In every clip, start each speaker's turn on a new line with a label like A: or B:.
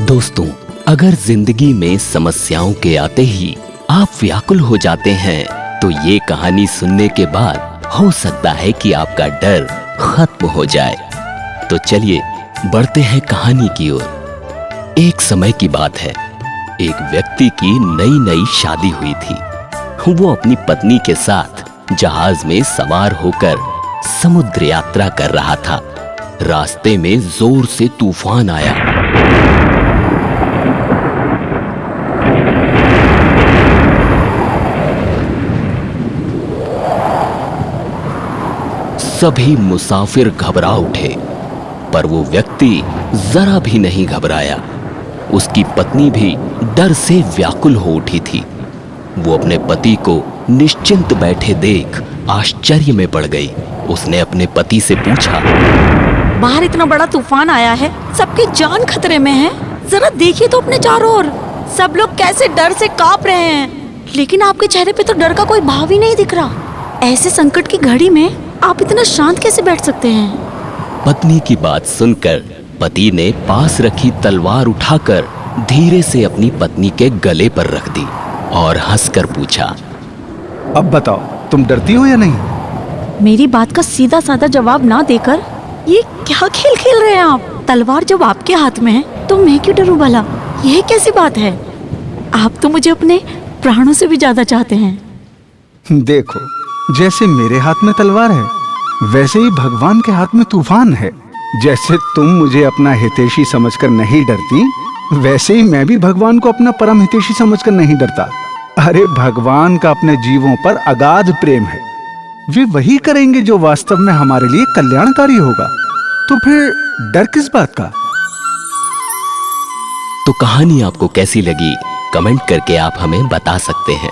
A: दोस्तों, अगर जिंदगी में समस्याओं के आते ही आप व्याकुल हो जाते हैं तो ये कहानी सुनने के बाद हो सकता है कि आपका डर खत्म हो जाए। तो चलिए बढ़ते हैं कहानी की ओर। एक समय की बात है, एक व्यक्ति की नई नई शादी हुई थी। वो अपनी पत्नी के साथ जहाज में सवार होकर समुद्र यात्रा कर रहा था। रास्ते में जोर से तूफान आया। सभी मुसाफिर घबरा उठे, पर वो व्यक्ति जरा भी नहीं घबराया। उसकी पत्नी भी डर से व्याकुल हो उठी थी। वो अपने पति को निश्चिंत बैठे देख आश्चर्य में पड़ गई। उसने अपने पति से पूछा,
B: बाहर इतना बड़ा तूफान आया है, सबकी जान खतरे में है। जरा देखिए तो अपने चारों ओर, सब लोग कैसे डर से कांप रहे हैं, लेकिन आपके चेहरे पे तो डर का कोई भाव ही नहीं दिख रहा। ऐसे संकट की घड़ी में आप इतना शांत कैसे बैठ सकते हैं?
A: पत्नी की बात सुनकर पति ने पास रखी तलवार उठाकर धीरे से अपनी पत्नी के गले पर रख दी और हंसकर पूछा,
C: अब बताओ, तुम डरती हो या नहीं?
B: मेरी बात का सीधा साधा जवाब ना देकर ये क्या खेल खेल रहे हैं आप? तलवार जब आपके हाथ में है तो मैं क्यों डरूं भला? यह कैसी बात है? आप तो मुझे अपने प्राणों से भी ज्यादा चाहते हैं।
C: देखो, जैसे मेरे हाथ में तलवार है, वैसे ही भगवान के हाथ में तूफान है। जैसे तुम मुझे अपना हितैषी समझकर नहीं डरती, वैसे ही मैं भी भगवान को अपना परम हितैषी समझकर नहीं डरता। अरे, भगवान का अपने जीवों पर अगाध प्रेम है। वे वही करेंगे जो वास्तव में हमारे लिए कल्याणकारी होगा। तो फिर डर किस बात का?
A: तो कहानी आपको कैसी लगी कमेंट करके आप हमें बता सकते हैं।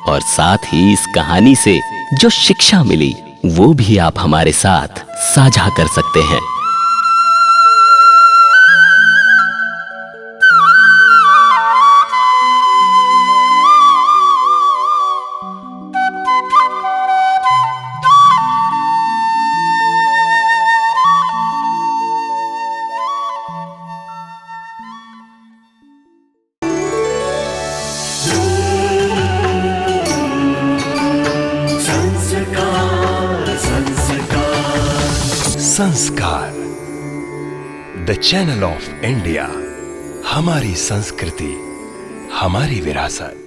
A: और साथ ही इस कहानी से जो शिक्षा मिली वो भी आप हमारे साथ साझा कर सकते हैं।
D: संस्कार, द चैनल ऑफ इंडिया। हमारी संस्कृति, हमारी विरासत।